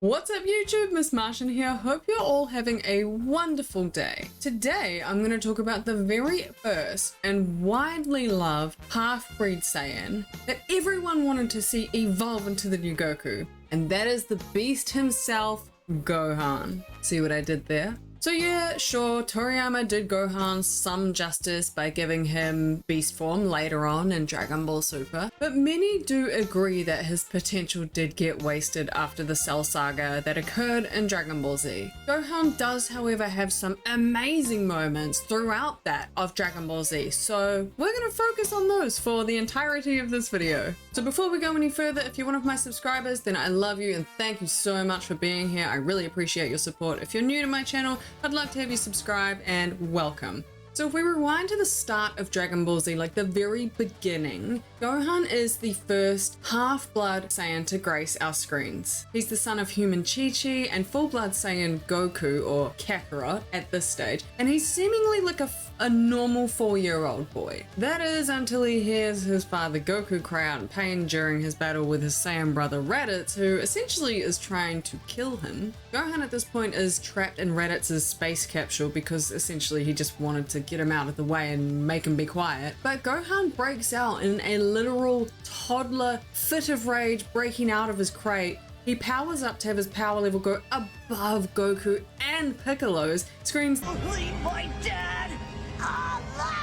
What's up YouTube, Miss Martian here. Hope you're all having a wonderful day. Today I'm going to talk about the very first and widely loved half-breed Saiyan that everyone wanted to see evolve into the new Goku, and that is the beast himself, Gohan. See what I did there? So yeah, sure, Toriyama did Gohan some justice by giving him beast form later on in Dragon Ball Super, but many do agree that his potential did get wasted after the Cell Saga that occurred in Dragon Ball Z. Gohan does, however, have some amazing moments throughout that of Dragon Ball Z, so we're going to focus on those for the entirety of this video. So before we go any further, if you're one of my subscribers, then I love you and thank you so much for being here. I really appreciate your support. If you're new to my channel, I'd love to have you subscribe and welcome. So if we rewind to the start of Dragon Ball Z, like the very beginning, Gohan is the first half-blood Saiyan to grace our screens. He's the son of human Chi-Chi and full-blood Saiyan Goku, or Kakarot, at this stage, and he's seemingly like a normal 4-year-old boy. That is until he hears his father Goku cry out in pain during his battle with his Saiyan brother Raditz, who essentially is trying to kill him. Gohan at this point is trapped in Raditz's space capsule because essentially he just wanted to get him out of the way and make him be quiet. But Gohan breaks out in a literal toddler fit of rage, breaking out of his crate. He powers up to have his power level go above Goku and Piccolo's, screams, "Leave my dad alone!"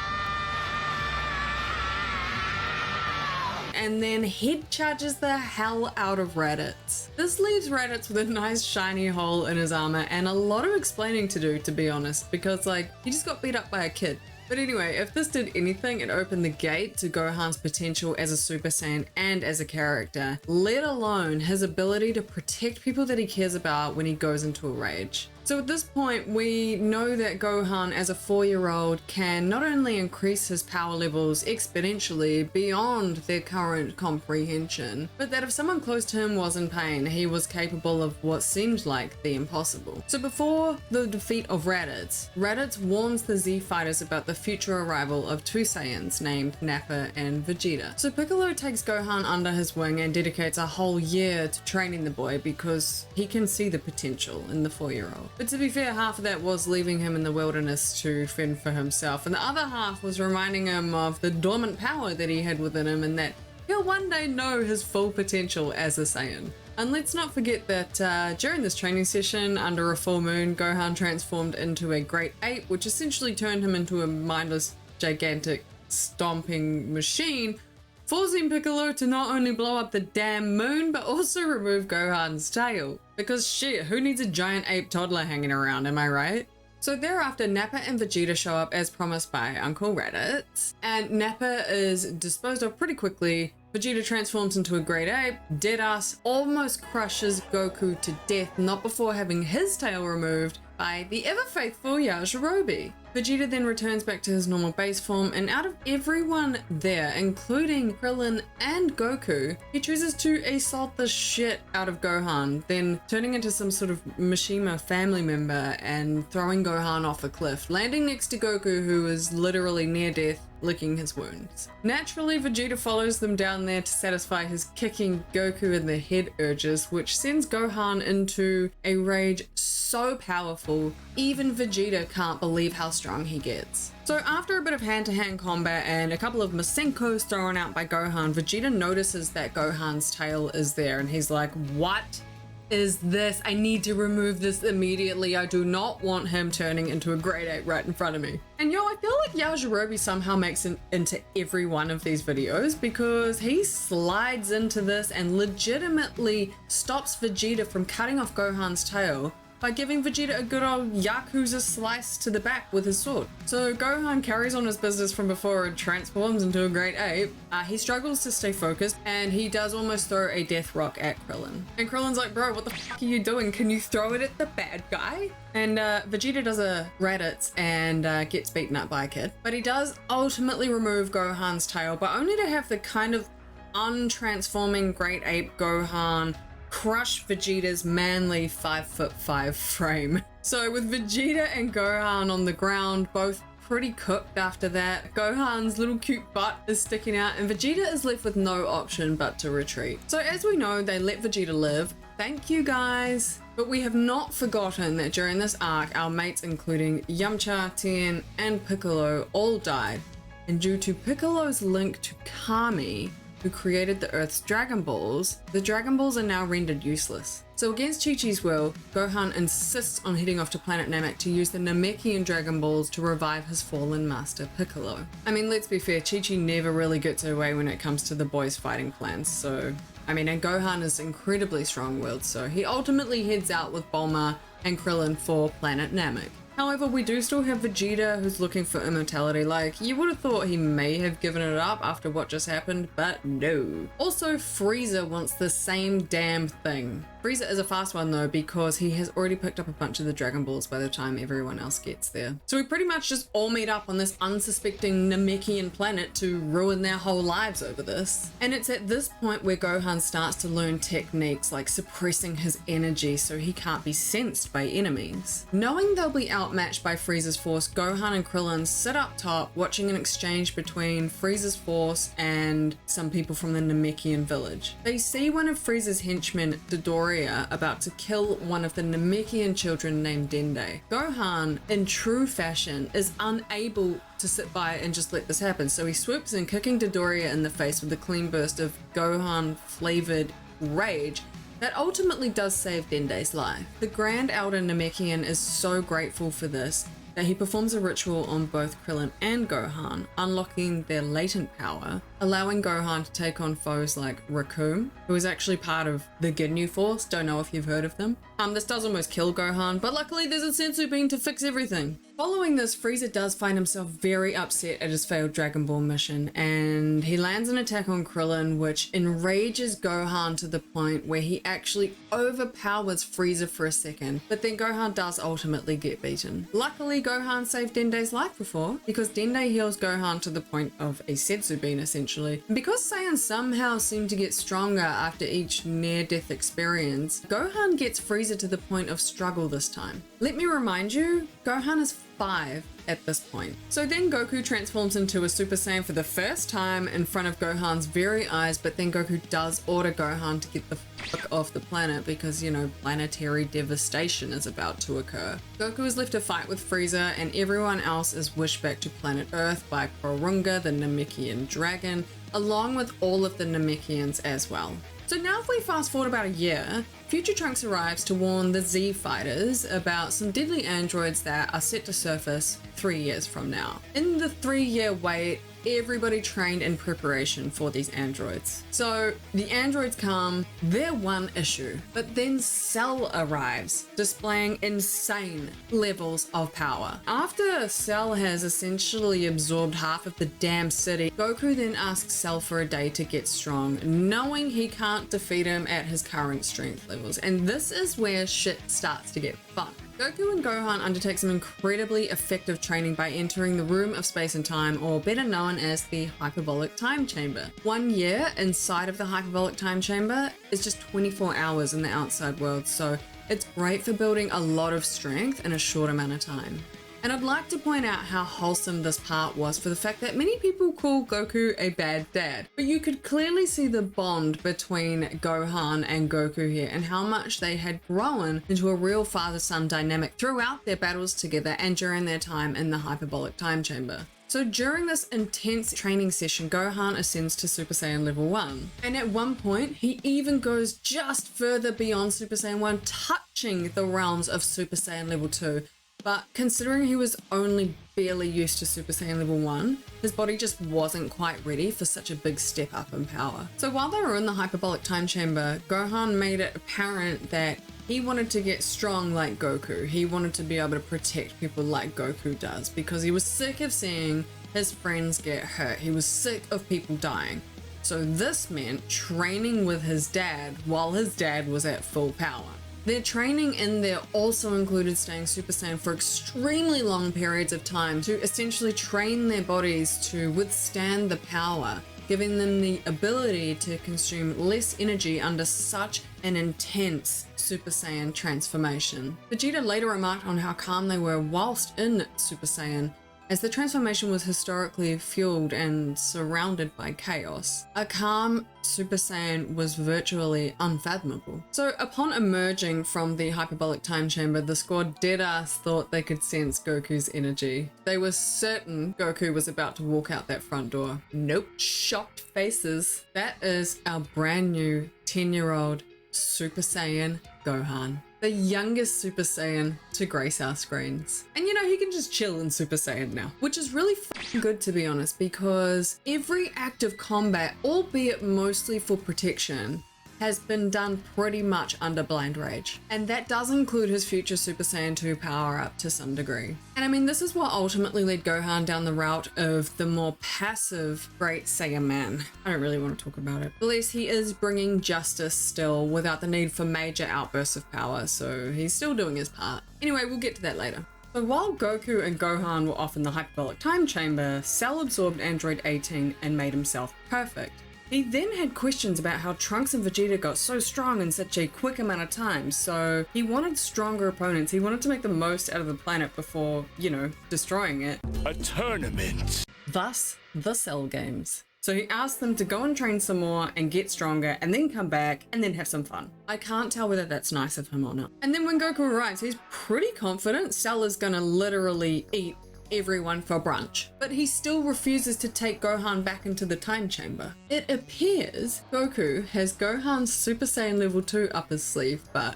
and then head charges the hell out of Raditz. This leaves Raditz with a nice shiny hole in his armor and a lot of explaining to do, to be honest, because like, he just got beat up by a kid. But anyway, if this did anything, it opened the gate to Gohan's potential as a Super Saiyan and as a character, let alone his ability to protect people that he cares about when he goes into a rage. So at this point, we know that Gohan as a 4-year-old can not only increase his power levels exponentially beyond their current comprehension, but that if someone close to him was in pain, he was capable of what seemed like the impossible. So before the defeat of Raditz, Raditz warns the Z fighters about the future arrival of two Saiyans named Nappa and Vegeta. So Piccolo takes Gohan under his wing and dedicates a whole year to training the boy because he can see the potential in the 4-year-old. But to be fair, half of that was leaving him in the wilderness to fend for himself, and the other half was reminding him of the dormant power that he had within him and that he'll one day know his full potential as a Saiyan. And let's not forget that during this training session under a full moon, Gohan transformed into a great ape, which essentially turned him into a mindless, gigantic, stomping machine, forcing Piccolo to not only blow up the damn moon, but also remove Gohan's tail. Because shit, who needs a giant ape toddler hanging around, am I right? So thereafter, Nappa and Vegeta show up as promised by Uncle Raditz, and Nappa is disposed of pretty quickly. Vegeta transforms into a great ape, deadass almost crushes Goku to death, not before having his tail removed by the ever-faithful Yajirobe. Vegeta then returns back to his normal base form, and out of everyone there, including Krillin and Goku, he chooses to assault the shit out of Gohan, then turning into some sort of Mishima family member and throwing Gohan off a cliff, landing next to Goku, who is literally near death, licking his wounds. Naturally, Vegeta follows them down there to satisfy his kicking Goku in the head urges, which sends Gohan into a rage so powerful, even Vegeta can't believe how strong he gets. So after a bit of hand-to-hand combat and a couple of Masenkos thrown out by Gohan, Vegeta notices that Gohan's tail is there and he's like, "What is this? I need to remove this immediately. I do not want him turning into a great ape right in front of me." And yo, I feel like Yajirobe somehow makes it into every one of these videos because he slides into this and legitimately stops Vegeta from cutting off Gohan's tail by giving Vegeta a good old Yakuza slice to the back with his sword. So Gohan carries on his business from before and transforms into a great ape. He struggles to stay focused and he does almost throw a death rock at Krillin. And Krillin's like, "Bro, what the fuck are you doing? Can you throw it at the bad guy?" And Vegeta does a Raditz and gets beaten up by a kid. But he does ultimately remove Gohan's tail, but only to have the kind of untransforming great ape Gohan crush Vegeta's manly 5'5" frame. So with Vegeta and Gohan on the ground, both pretty cooked after that. Gohan's little cute butt is sticking out and Vegeta is left with no option but to retreat. So as we know, they let Vegeta live. Thank you guys. But we have not forgotten that during this arc, our mates including Yamcha, Tien, and Piccolo all died. And due to Piccolo's link to Kami, who created the Earth's Dragon Balls, the Dragon Balls are now rendered useless. So against Chi-Chi's will, Gohan insists on heading off to planet Namek to use the Namekian Dragon Balls to revive his fallen master Piccolo. I mean, let's be fair, Chi-Chi never really gets her way when it comes to the boys' fighting plans, so... and Gohan is incredibly strong-willed, so he ultimately heads out with Bulma and Krillin for planet Namek. However, we do still have Vegeta, who's looking for immortality. Like, you would have thought he may have given it up after what just happened, but no. Also, Frieza wants the same damn thing. Frieza is a fast one though, because he has already picked up a bunch of the Dragon Balls by the time everyone else gets there. So we pretty much just all meet up on this unsuspecting Namekian planet to ruin their whole lives over this. And it's at this point where Gohan starts to learn techniques like suppressing his energy so he can't be sensed by enemies. Knowing they'll be outmatched by Frieza's force, Gohan and Krillin sit up top watching an exchange between Frieza's force and some people from the Namekian village. They see one of Frieza's henchmen, Dodoria, about to kill one of the Namekian children named Dende. Gohan, in true fashion, is unable to sit by and just let this happen, so he swoops in, kicking Dodoria in the face with a clean burst of Gohan-flavored rage that ultimately does save Dende's life. The Grand Elder Namekian is so grateful for this that he performs a ritual on both Krillin and Gohan, unlocking their latent power, allowing Gohan to take on foes like Recoome, who is actually part of the Ginyu Force. Don't know if you've heard of them. This does almost kill Gohan, but luckily there's a sensu bean to fix everything. Following this, Frieza does find himself very upset at his failed Dragon Ball mission, and he lands an attack on Krillin, which enrages Gohan to the point where he actually overpowers Frieza for a second, but then Gohan does ultimately get beaten. Luckily, Gohan saved Dende's life before, because Dende heals Gohan to the point of a sensu bean essentially. And because Saiyans somehow seem to get stronger after each near-death experience, Gohan gets Frieza to the point of struggle this time. Let me remind you, Gohan is 5 at this point. So then Goku transforms into a Super Saiyan for the first time in front of Gohan's very eyes, but then Goku does order Gohan to get the fuck off the planet because, you know, planetary devastation is about to occur. Goku is left to fight with Frieza, and everyone else is wished back to planet Earth by Porunga, the Namekian dragon, along with all of the Namekians as well. So now if we fast forward about a year, Future Trunks arrives to warn the Z fighters about some deadly androids that are set to surface 3 years from now. In the 3-year wait, everybody trained in preparation for these androids. So the androids come, they're one issue, but then Cell arrives, displaying insane levels of power. After Cell has essentially absorbed half of the damn city, Goku then asks Cell for a day to get strong, knowing he can't defeat him at his current strength levels. And this is where shit starts to get fun. Goku and Gohan undertake some incredibly effective training by entering the Room of Space and Time, or better known as the Hyperbolic Time Chamber. 1 year inside of the Hyperbolic Time Chamber is just 24 hours in the outside world, so it's great for building a lot of strength in a short amount of time. And I'd like to point out how wholesome this part was for the fact that many people call Goku a bad dad, but you could clearly see the bond between Gohan and Goku here and how much they had grown into a real father-son dynamic throughout their battles together and during their time in the Hyperbolic Time Chamber. So during this intense training session, Gohan ascends to Super Saiyan level 1. And at one point, he even goes just further beyond Super Saiyan 1, touching the realms of Super Saiyan level 2. But considering he was only barely used to Super Saiyan level 1, his body just wasn't quite ready for such a big step up in power. So while they were in the Hyperbolic Time Chamber, Gohan made it apparent that he wanted to get strong like Goku. He wanted to be able to protect people like Goku does because he was sick of seeing his friends get hurt. He was sick of people dying. So this meant training with his dad while his dad was at full power. Their training in there also included staying Super Saiyan for extremely long periods of time to essentially train their bodies to withstand the power, giving them the ability to consume less energy under such an intense Super Saiyan transformation. Vegeta later remarked on how calm they were whilst in Super Saiyan, as the transformation was historically fueled and surrounded by chaos. A calm Super Saiyan was virtually unfathomable. So upon emerging from the hyperbolic time chamber, the squad deadass thought they could sense Goku's energy. They were certain Goku was about to walk out that front door. Nope. Shocked faces. That is our brand new 10-year-old Super Saiyan Gohan. The youngest Super Saiyan to grace our screens. And you know, he can just chill in Super Saiyan now, which is really fucking good, to be honest, because every act of combat, albeit mostly for protection, has been done pretty much under blind rage. And that does include his future Super Saiyan 2 power up to some degree. And I mean, this is what ultimately led Gohan down the route of the more passive Great Saiyan Man. I don't really want to talk about it. At least he is bringing justice still without the need for major outbursts of power, so he's still doing his part. Anyway, we'll get to that later. So while Goku and Gohan were off in the hyperbolic time chamber, Cell absorbed Android 18 and made himself perfect. He then had questions about how Trunks and Vegeta got so strong in such a quick amount of time, so he wanted stronger opponents. He wanted to make the most out of the planet before, you know, destroying it. A tournament. Thus, the Cell games. So he asked them to go and train some more and get stronger and then come back and then have some fun. I can't tell whether that's nice of him or not. And then when Goku arrives, he's pretty confident Cell is gonna literally eat everyone for brunch, but he still refuses to take Gohan back into the time chamber. It appears Goku has Gohan's Super Saiyan level 2 up his sleeve, but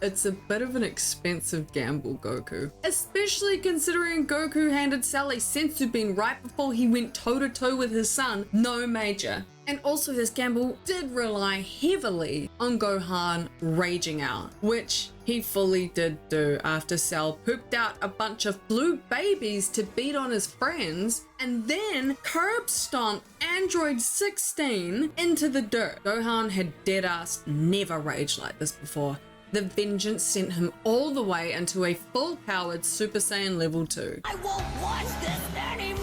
it's a bit of an expensive gamble, Goku. Especially considering Goku handed Cell a senzu bean right before he went toe-to-toe with his son, no major. And also this gamble did rely heavily on Gohan raging out, which he fully did do after Cell pooped out a bunch of blue babies to beat on his friends and then curb stomped Android 16 into the dirt. Gohan had deadass never raged like this before. The vengeance sent him all the way into a full-powered Super Saiyan level 2. I won't watch this anymore!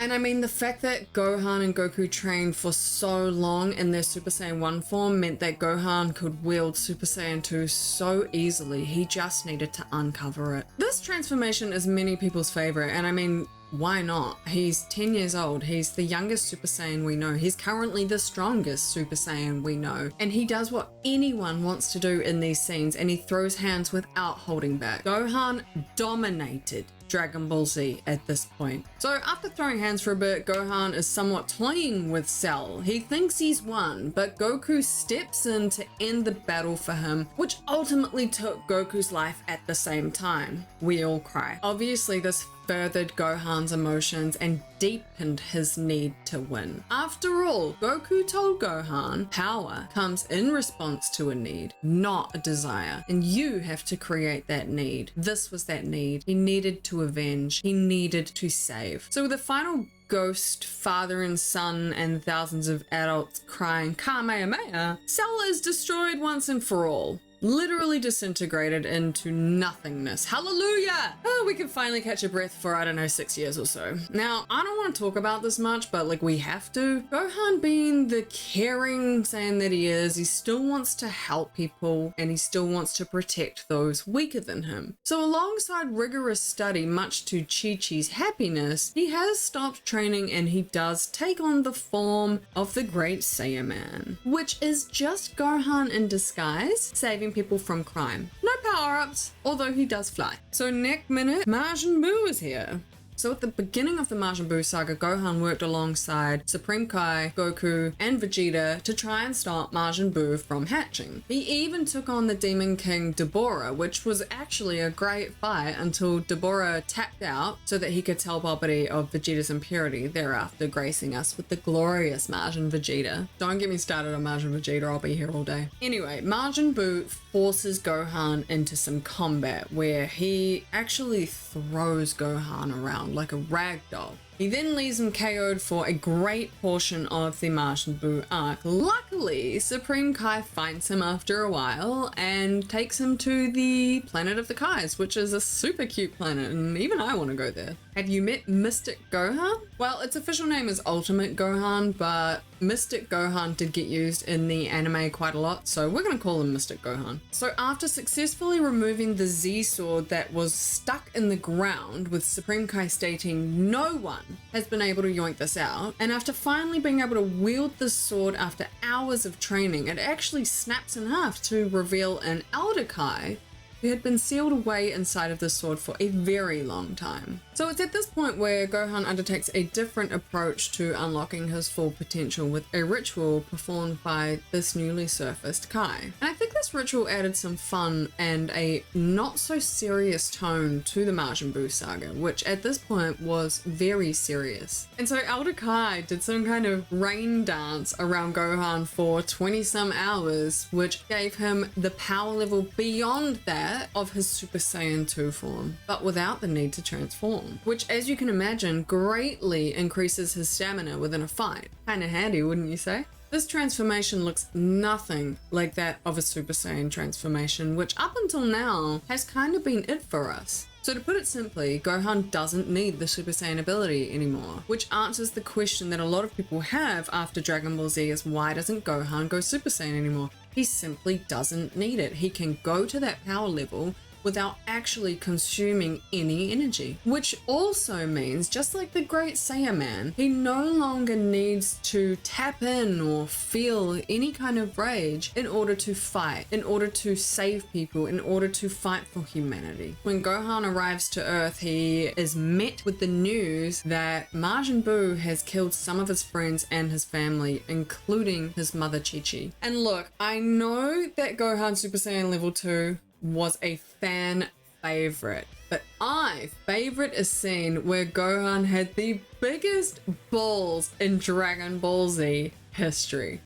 And I mean, the fact that Gohan and Goku trained for so long in their Super Saiyan 1 form meant that Gohan could wield Super Saiyan 2 so easily. He just needed to uncover it. This transformation is many people's favorite, and I mean, why not? He's 10 years old. He's the youngest Super Saiyan we know. He's currently the strongest Super Saiyan we know. And he does what anyone wants to do in these scenes, and he throws hands without holding back. Gohan dominated Dragon Ball Z at this point. So after throwing hands for a bit, Gohan is somewhat toying with Cell. He thinks he's won, but Goku steps in to end the battle for him, which ultimately took Goku's life at the same time. We all cry. Obviously, this furthered Gohan's emotions and deepened his need to win. After all, Goku told Gohan, power comes in response to a need, not a desire, and you have to create that need. This was that need. He needed to avenge. He needed to save. So with the final ghost father and son and thousands of adults crying Kamehameha, Cell is destroyed once and for all. Literally disintegrated into nothingness. Hallelujah! Oh, we can finally catch a breath for, I don't know, 6 years or so. Now, I don't want to talk about this much, but like we have to. Gohan being the caring Saiyan that he is, he still wants to help people and he still wants to protect those weaker than him. So alongside rigorous study, much to Chi-Chi's happiness, he has stopped training and he does take on the form of the Great Saiyan Man, which is just Gohan in disguise, saving people from crime. No power-ups, although he does fly. So next minute, Majin Buu is here. So at the beginning of the Majin Buu saga, Gohan worked alongside Supreme Kai, Goku, and Vegeta to try and stop Majin Buu from hatching. He even took on the Demon King Deborah, which was actually a great fight until Deborah tapped out so that he could tell Bobbity of Vegeta's impurity, thereafter gracing us with the glorious Majin Vegeta. Don't get me started on Majin Vegeta, I'll be here all day. Anyway, Majin Buu forces Gohan into some combat where he actually throws Gohan around like a rag doll. He then leaves him KO'd for a great portion of the Majin Buu arc. Luckily, Supreme Kai finds him after a while and takes him to the planet of the Kais, which is a super cute planet, and even I want to go there. Have you met Mystic Gohan? Well, its official name is Ultimate Gohan, but Mystic Gohan did get used in the anime quite a lot, so we're going to call him Mystic Gohan. So after successfully removing the Z sword that was stuck in the ground, with Supreme Kai stating no one has been able to yoink this out, and after finally being able to wield this sword after hours of training, it actually snaps in half to reveal an Elder Kai who had been sealed away inside of the sword for a very long time. So it's at this point where Gohan undertakes a different approach to unlocking his full potential with a ritual performed by this newly surfaced Kai. And I think this ritual added some fun and a not so serious tone to the Majin Buu saga, which at this point was very serious. And so Elder Kai did some kind of rain dance around Gohan for 20 some hours, which gave him the power level beyond that of his Super Saiyan 2 form, but without the need to transform, which, as you can imagine, greatly increases his stamina within a fight. Kinda handy, wouldn't you say? This transformation looks nothing like that of a Super Saiyan transformation, which up until now has kind of been it for us. So to put it simply, Gohan doesn't need the Super Saiyan ability anymore, which answers the question that a lot of people have after Dragon Ball Z is why doesn't Gohan go Super Saiyan anymore? He simply doesn't need it. He can go to that power level without actually consuming any energy. Which also means, just like the Great Saiyaman, he no longer needs to tap in or feel any kind of rage in order to fight, in order to save people, in order to fight for humanity. When Gohan arrives to Earth, he is met with the news that Majin Buu has killed some of his friends and his family, including his mother Chi-Chi. And look, I know that Gohan Super Saiyan level 2 was a fan favorite, but I favorite a scene where Gohan had the biggest balls in Dragon Ball Z history.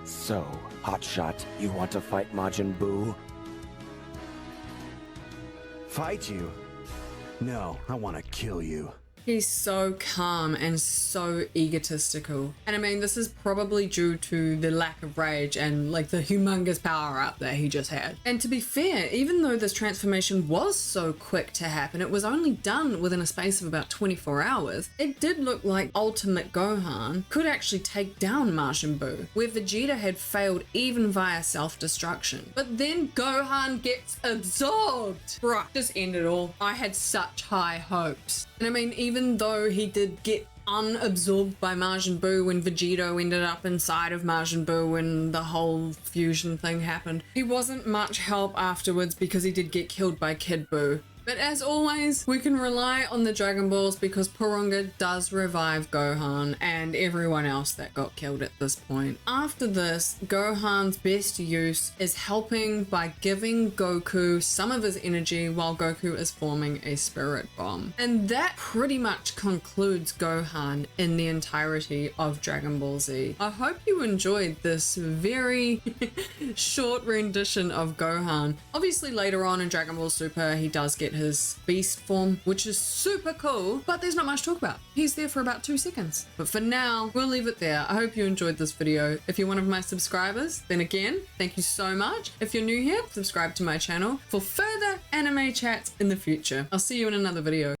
So, Hotshot, you want to fight Majin Buu? Fight you? No, I want to kill you. He's so calm and so egotistical. And I mean, this is probably due to the lack of rage and like the humongous power up that he just had. And to be fair, even though this transformation was so quick to happen, it was only done within a space of about 24 hours, it did look like Ultimate Gohan could actually take down Majin Buu, where Vegeta had failed even via self-destruction. But then Gohan gets absorbed. Bruh, just end it all. I had such high hopes. And I mean, even though he did get unabsorbed by Majin Buu when Vegeta ended up inside of Majin Buu when the whole fusion thing happened, he wasn't much help afterwards because he did get killed by Kid Buu. But as always, we can rely on the Dragon Balls because Porunga does revive Gohan and everyone else that got killed at this point. After this, Gohan's best use is helping by giving Goku some of his energy while Goku is forming a spirit bomb. And that pretty much concludes Gohan in the entirety of Dragon Ball Z. I hope you enjoyed this very short rendition of Gohan. Obviously later on in Dragon Ball Super, he does get his beast form, which is super cool, but there's not much to talk about. He's there for about 2 seconds. But for now, we'll leave it there. I hope you enjoyed this video. If you're one of my subscribers, then again, thank you so much. If you're new here, subscribe to my channel for further anime chats in the future. I'll see you in another video.